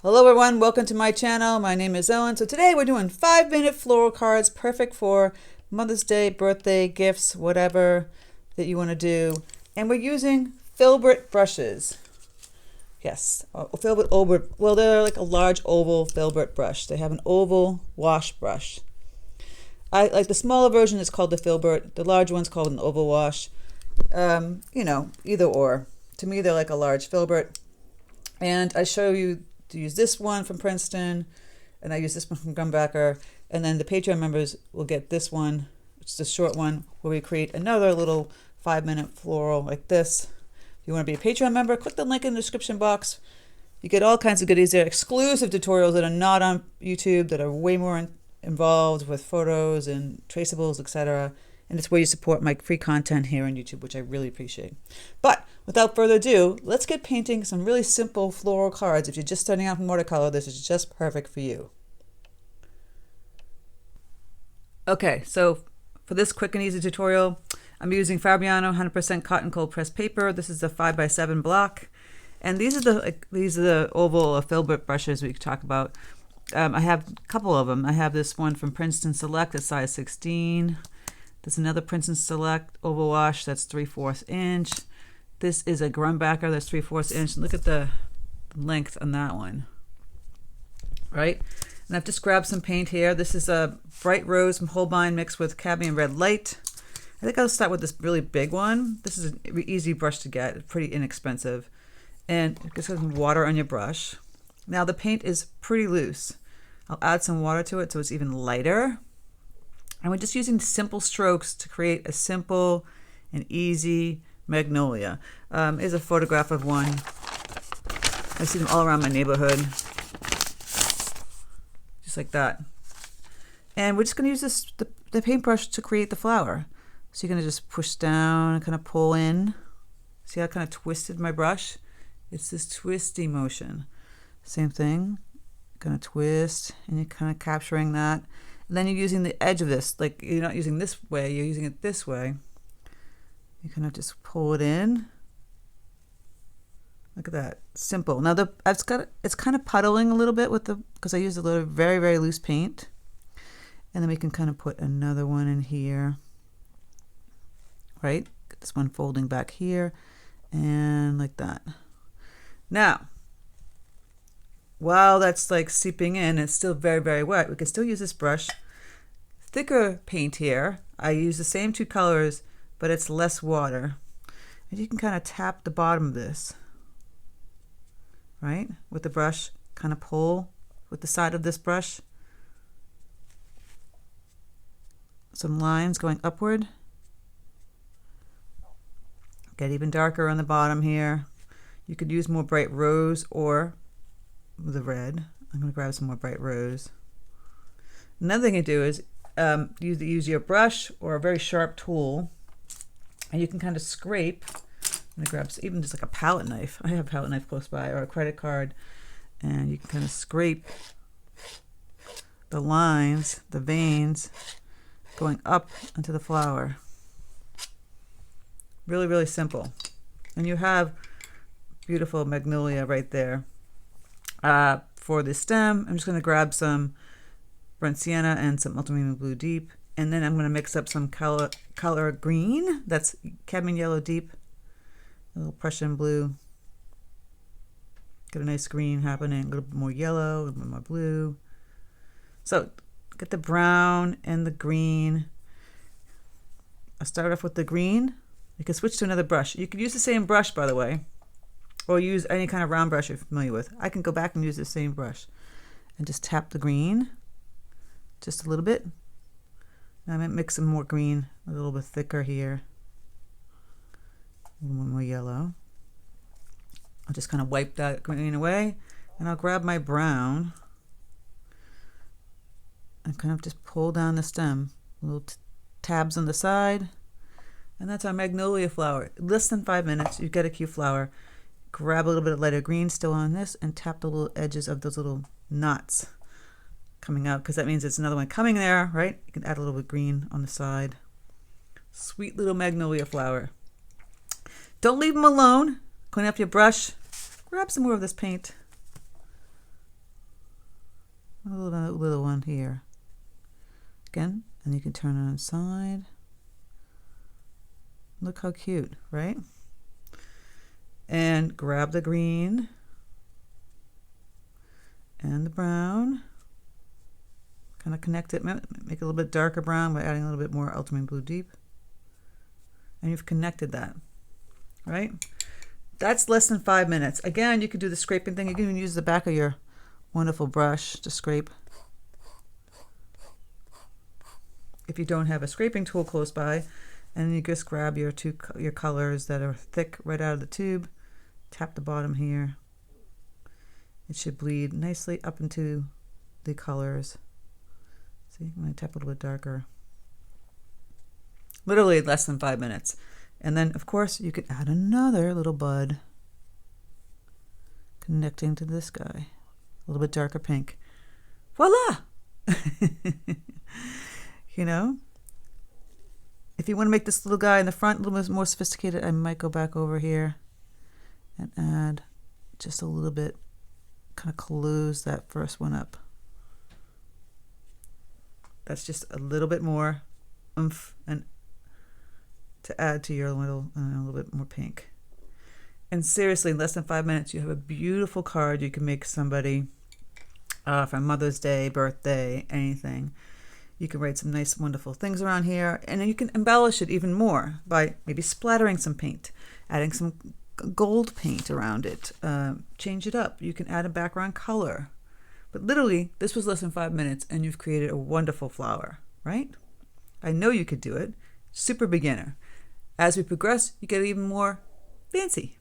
Hello everyone, welcome to my channel. My name is Ellen. So today we're doing 5-minute floral cards, perfect for Mother's Day, birthday, gifts, whatever that you want to do. And we're using filbert brushes. Yes, filbert oval. Well, they're like a large oval filbert brush. They have an oval wash brush. I like the smaller version is called the filbert. The large one's called an oval wash. Either or. To me, they're like a large filbert. And I show you to use this one from Princeton, and I use this one from Grumbacher, and then the Patreon members will get this one, which is a short one, where we create another little 5-minute floral like this. If you want to be a Patreon member, click the link in the description box. You get all kinds of goodies there, exclusive tutorials that are not on YouTube, that are way more involved with photos and traceables, etc. And it's where you support my free content here on YouTube, which I really appreciate. But without further ado, let's get painting some really simple floral cards. If you're just starting out from watercolor, this is just perfect for you. Okay, so for this quick and easy tutorial, I'm using Fabiano 100% cotton cold pressed paper. This is a 5x7 block. And these are the oval or filbert brushes we could talk about. I have a couple of them. I have this one from Princeton Select at size 16. There's another Princeton Select oval wash that's 3/4 inch. This is a grumbacher that's 3/4 inch. Look at the length on that one, right? And I've just grabbed some paint here. This is a bright rose from holbein mixed with cadmium red light. I think I'll start with this really big one. This is an easy brush to get. It's pretty inexpensive. And just get some water on your brush. Now the paint is pretty loose. I'll add some water to it so it's even lighter. And we're just using simple strokes to create a simple and easy magnolia. Here's a photograph of one. I see them all around my neighborhood. Just like that. And we're just going to use the paintbrush to create the flower. So you're going to just push down and kind of pull in. See how I kind of twisted my brush? It's this twisty motion. Same thing. Going to twist, and you're kind of capturing that. And then you're using the edge of this, like you're not using this way, you're using it this way. You kind of just pull it in. Look at that, simple. Now it's kind of puddling a little bit because I used a little very, very loose paint. And then we can kind of put another one in here, right? Get this one folding back here and like that. Now, while that's like seeping in, it's still very, very wet. We can still use this brush. Thicker paint here. I use the same two colors, but it's less water. And you can kind of tap the bottom of this, right? With the brush, kind of pull with the side of this brush. Some lines going upward. Get even darker on the bottom here. You could use more bright rose or the red. I'm going to grab some more bright rose. Another thing you do is use your brush or a very sharp tool, and you can kind of scrape. I'm going to grab even just like a palette knife. I have a palette knife close by, or a credit card, and you can kind of scrape the lines, the veins going up into the flower. Really, really simple. And you have beautiful magnolia right there. For the stem, I'm just going to grab some burnt sienna and some ultramarine blue deep, and then I'm going to mix up some color green. That's cadmium yellow deep, a little Prussian blue. Get a nice green happening, a little bit more yellow, a little bit more blue. So get the brown and the green. I'll start off with the green. You can switch to another brush. You could use the same brush, by the way, or use any kind of round brush you're familiar with. I can go back and use the same brush and just tap the green just a little bit. Now I'm going to mix some more green, a little bit thicker here. A little more yellow. I'll just kind of wipe that green away, and I'll grab my brown and kind of just pull down the stem. Little tabs on the side. And that's our magnolia flower. Less than 5 minutes, you get a cute flower. Grab a little bit of lighter green still on this and tap the little edges of those little knots coming out, because that means it's another one coming there, right? You can add a little bit of green on the side. Sweet little magnolia flower. Don't leave them alone. Clean up your brush. Grab some more of this paint. little one here. Again, and you can turn it on its side. Look how cute, right? And grab the green and the brown. Kind of connect it, make it a little bit darker brown by adding a little bit more ultramarine blue deep. And you've connected that, right? That's less than 5 minutes. Again, you can do the scraping thing. You can even use the back of your wonderful brush to scrape. If you don't have a scraping tool close by, and you just grab your colors that are thick right out of the tube, tap the bottom here. It should bleed nicely up into the colors. See, I'm going to tap a little bit darker. Literally less than 5 minutes. And then, of course, you could add another little bud connecting to this guy. A little bit darker pink. Voila! You know? If you want to make this little guy in the front a little bit more sophisticated, I might go back over here and add just a little bit, kind of close that first one up. That's just a little bit more oomph and to add to your little, a little bit more pink. And seriously, in less than 5 minutes, you have a beautiful card you can make somebody for Mother's Day, birthday, anything. You can write some nice, wonderful things around here, and then you can embellish it even more by maybe splattering some paint, adding some gold paint around it, change it up. You can add a background color. But literally, this was less than 5 minutes, and you've created a wonderful flower, right? I know you could do it. Super beginner. As we progress, you get even more fancy.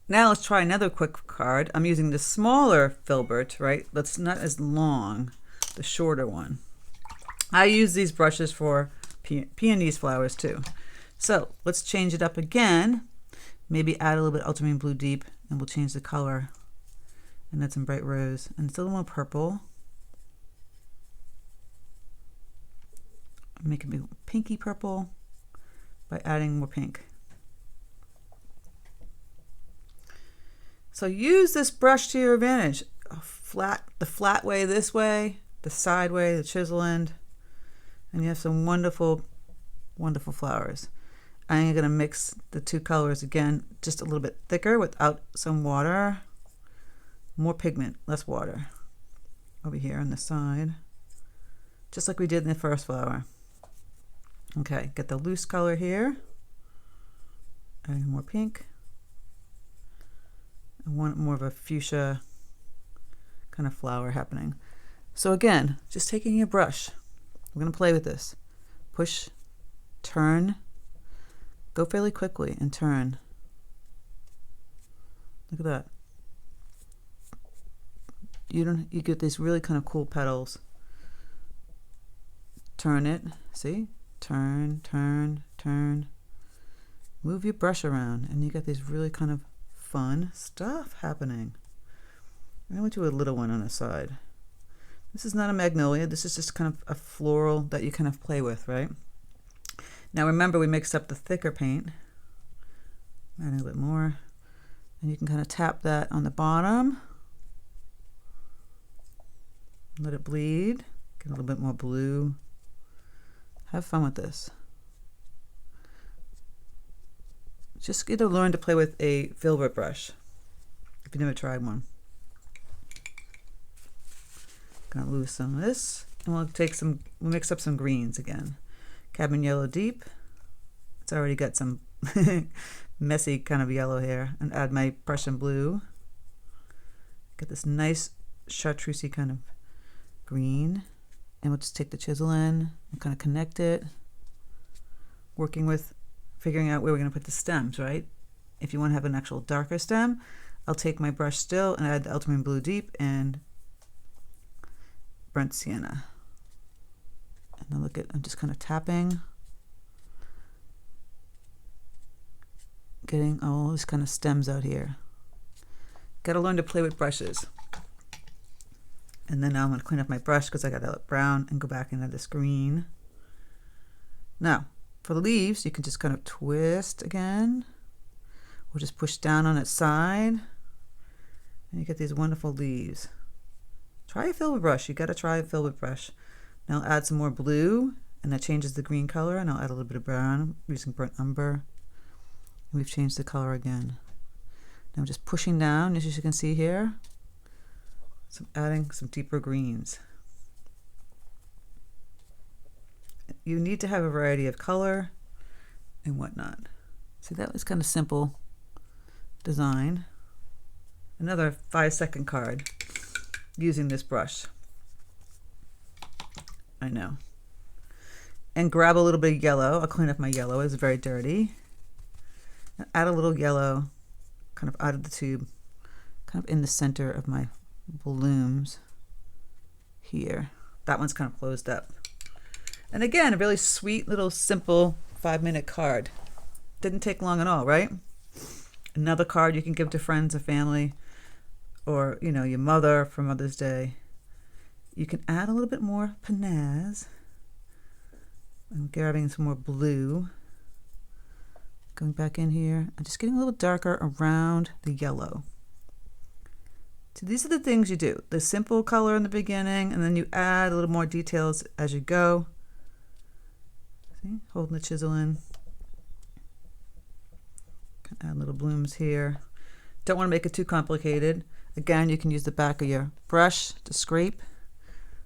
Now let's try another quick card. I'm using the smaller filbert, right? That's not as long, the shorter one. I use these brushes for peonies flowers too. So let's change it up again. Maybe add a little bit ultramarine blue deep, and we'll change the color. And add some bright rose, and it's a little more purple. Make it be pinky purple by adding more pink. So use this brush to your advantage. The flat way this way, the side way, the chisel end, and you have some wonderful, wonderful flowers. I'm going to mix the two colors again, just a little bit thicker without some water. More pigment, less water. Over here on the side, just like we did in the first flower. Okay, get the loose color here. Adding more pink. I want more of a fuchsia kind of flower happening. So again, just taking your brush. We're going to play with this. Push, turn, go fairly quickly and turn. Look at that. You get these really kind of cool petals. Turn it, see? Turn, turn, turn. Move your brush around and you get these really kind of fun stuff happening. I went to a little one on the side. This is not a magnolia. This is just kind of a floral that you kind of play with, right? Now remember, we mixed up the thicker paint. Add a little bit more. And you can kind of tap that on the bottom. Let it bleed. Get a little bit more blue. Have fun with this. Just get to learn to play with a filbert brush if you've never tried one. Gonna lose some of this, and we'll mix up some greens again. Cadmium yellow deep. It's already got some messy kind of yellow here, and add my Prussian blue. Get this nice chartreusey kind of green, and we'll just take the chisel in and kind of connect it, working with figuring out where we're going to put the stems, right? If you want to have an actual darker stem, I'll take my brush still and add the ultramarine blue deep and burnt sienna. And then look at, I'm just kind of tapping, getting all these kind of stems out here. Got to learn to play with brushes. And then now I'm going to clean up my brush because I got that brown and go back into this green. Now, for the leaves, you can just kind of twist again. Or just push down on its side. And you get these wonderful leaves. Try a filbert brush. You got to try a filbert brush. Now I'll add some more blue, and that changes the green color, and I'll add a little bit of brown using burnt umber. And we've changed the color again. Now I'm just pushing down, as you can see here. So I'm adding some deeper greens. You need to have a variety of color and whatnot. See, that was kind of simple design. Another 5-second card using this brush. I know. And grab a little bit of yellow. I'll clean up my yellow. It's very dirty. And add a little yellow kind of out of the tube, kind of in the center of my blooms here. That one's kind of closed up. And again, a really sweet little simple 5-minute card. Didn't take long at all, right? Another card you can give to friends or family, or your mother for Mother's Day. You can add a little bit more pinnazz. I'm grabbing some more blue. Going back in here and just getting a little darker around the yellow. So these are the things you do. The simple color in the beginning, and then you add a little more details as you go. See, holding the chisel in. Add little blooms here. Don't want to make it too complicated. Again, you can use the back of your brush to scrape,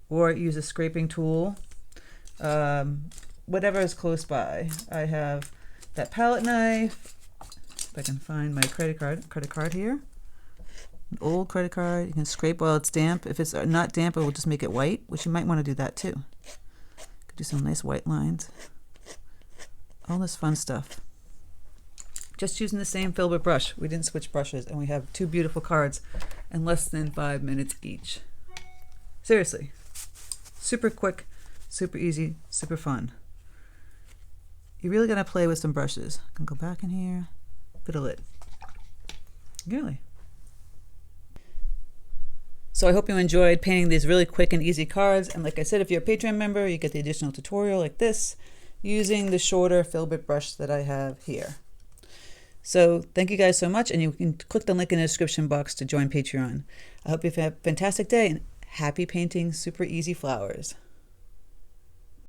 or use a scraping tool. Whatever is close by. I have that palette knife. If I can find my credit card here. An old credit card. You can scrape while it's damp. If it's not damp, it will just make it white, which you might want to do that too. Could do some nice white lines. All this fun stuff. Just using the same filbert brush. We didn't switch brushes, and we have 2 beautiful cards in less than 5 minutes each. Seriously. Super quick, super easy, super fun. You're really going to play with some brushes. I can go back in here, fiddle it. Really. So I hope you enjoyed painting these really quick and easy cards. And like I said, if you're a Patreon member, you get the additional tutorial like this using the shorter filbert brush that I have here. So thank you guys so much, and you can click the link in the description box to join Patreon. I hope you have a fantastic day, and happy painting super easy flowers.